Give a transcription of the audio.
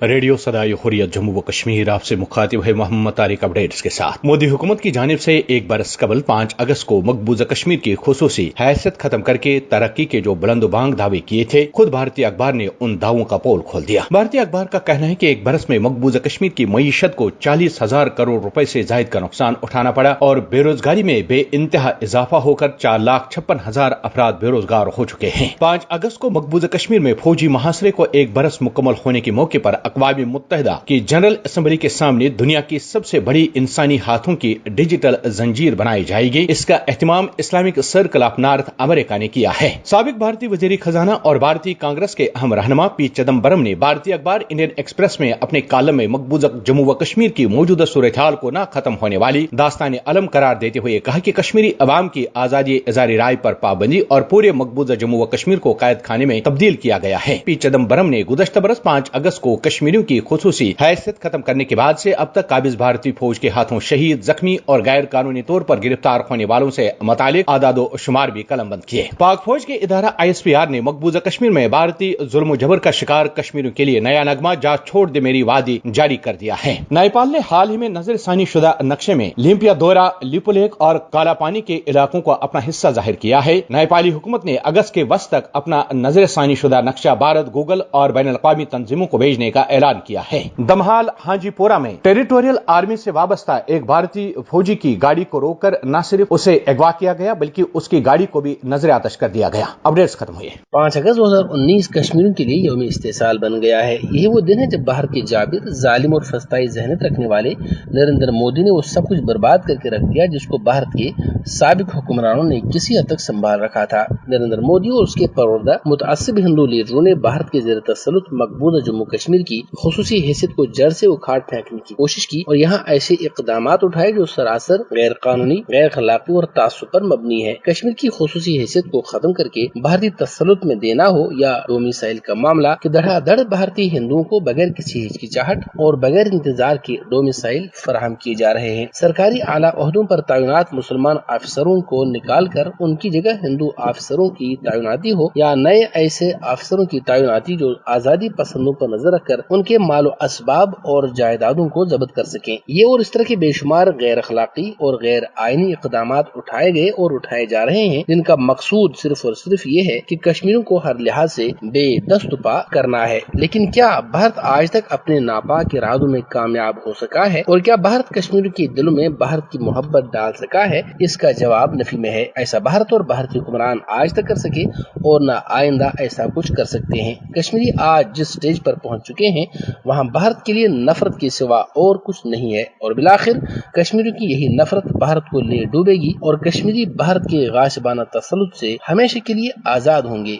Radio सदाई हुर्रियत जम्मू व कश्मीर आपसे मुखातिब है मोहम्मद तारिक अपडेट्स के साथ। मोदी हुकूमत की जानिब से एक बरस कबल 5 अगस्त को मकबूजा कश्मीर की खुसूसी हैसियत खत्म करके तरक्की के जो बुलंदबांग दावे किए थे, खुद भारतीय अखबार ने उन दावों का पोल खोल दिया। भारतीय अखबार का कहना है कि एक बरस में मकबूजा कश्मीर की मईशत को 40,000 करोड़ रुपए से जायद का नुकसान उठाना पड़ा और बेरोजगारी में बे इंतहा इजाफा होकर 4,56,000 अफराद बेरोजगार हो चुके हैं। 5 अगस्त को मकबूजा कश्मीर में फौजी मुहासरे को एक बरस मुकम्मल होने के मौके पर अक़वाम मुत्तहिदा की जनरल असेंबली के सामने दुनिया की सबसे बड़ी इंसानी हाथों की डिजिटल जंजीर बनाई जाएगी। इसका एहतमाम Islamic circle of North America ने किया है। साबिक भारतीय वजीर खजाना और भारतीय कांग्रेस के अहम रहनुमा पी चिदम्बरम ने भारतीय अखबार इंडियन एक्सप्रेस में अपने कॉलम में मकबूजा जम्मू व कश्मीर की मौजूदा सूरत हाल को न खत्म होने वाली दास्तान अलम करार देते हुए कहा कि कश्मीरी अवाम की आजादी इज़हार राय पर पाबंदी और पूरे मकबूजा जम्मू व कश्मीर को कैद खाने में तब्दील किया गया है। पी चिदम्बरम ने गुज़श्ता बरस 5 अगस्त को कश्मीरियों की खुसूसी हैसियत खत्म करने के बाद से अब तक काबिज भारतीय फौज के हाथों शहीद, जख्मी और गैर कानूनी तौर पर गिरफ्तार होने वालों से मुतालिक आदादो शुमार भी कलमबंद किए। पाक फौज के इदारा ISPR ने मकबूजा कश्मीर में भारतीय जुल्म जबर का शिकार कश्मीरियों के लिए नया नगमा जा छोड़ दे मेरी वादी जारी कर दिया है। नेपाल ने हाल ही में नजरसानी शुदा नक्शे में लिम्पिया दोरा, लिपुलेख और कालापानी के इलाकों को अपना हिस्सा जाहिर किया है। नेपाली हुकूमत ने अगस्त के वस्त तक अपना नजरसानी शुदा नक्शा भारत, गूगल और बैनुल अक़वामी तंजीमों को भेजने का ऐलान किया है। दमहाल हाजीपोरा में टेरिटोरियल आर्मी से वाबस्ता एक भारतीय फौजी की गाड़ी को रोककर न सिर्फ उसे अगवा किया गया बल्कि उसकी गाड़ी को भी नजर आतश कर दिया गया। अपडेट्स खत्म हुए। 5 अगस्त 2019 कश्मीरियों के लिए यौम इस्तेसाल बन गया है। यही वो दिन है जब भारत के जाबिर, जालिम और फस्ताई ज़हनियत रखने वाले नरेंद्र मोदी ने वो सब कुछ बर्बाद करके रख दिया जिसको भारत के साबिक हुक्मरानों ने किसी हद तक संभाल रखा था। नरेंद्र मोदी और उसके परवरदा मुतअस्सिब हिंदू लीडरों ने भारत के ज़ेर तसल्लुत मकबूजा जम्मू कश्मीर की खुसूसी हैसियत को जड़ से उखाड़ फेंकने की कोशिश की और यहाँ ऐसे इक़दामात उठाए जो सरासर गैर कानूनी, गैर अखलाकी और तासुब पर मबनी है। कश्मीर की खुसूसी हैसियत को खत्म करके भारतीय तसल्लुत में देना हो या डोमिसाइल का मामला कि धड़ाधड़ भारतीय हिंदुओं को बगैर किसी हिचकिचाहट और बगैर इंतजार के डोमिसाइल फराहम किए जा रहे हैं। सरकारी आला ओहदों पर तैनात मुसलमान अफसरों को निकाल कर उनकी जगह हिंदू अफसरों की तैनाती हो या नए ऐसे अफसरों की तैनाती जो आजादी पसंदों पर नजर रखकर उनके मालो असबाब और जायदादों को जब्त कर सकें। ये और इस तरह के बेशुमार गैर अखलाकी और गैर आईनी इक़दामात उठाए गए और उठाए जा रहे हैं जिनका मकसूद सिर्फ और सिर्फ ये है कि कश्मीरियों को हर लिहाज से बेदस्तुपा करना है। लेकिन क्या भारत आज तक अपने नापाक इरादों में कामयाब हो सका है और क्या भारत कश्मीरियों के दिलों में भारत की मोहब्बत डाल सका है? इसका जवाब नफी में है। ऐसा भारत और भारतीय हुक्मरान आज तक कर सके और न आइंदा ऐसा कुछ कर सकते हैं। कश्मीरी आज जिस स्टेज पर पहुंच चुके हैं वहाँ भारत के लिए नफरत के सिवा और कुछ नहीं है और बिलाखिर कश्मीरियों की यही नफरत भारत को ले डूबेगी और कश्मीरी भारत के गासिबाना तसल्लुत से हमेशा के लिए आजाद होंगे।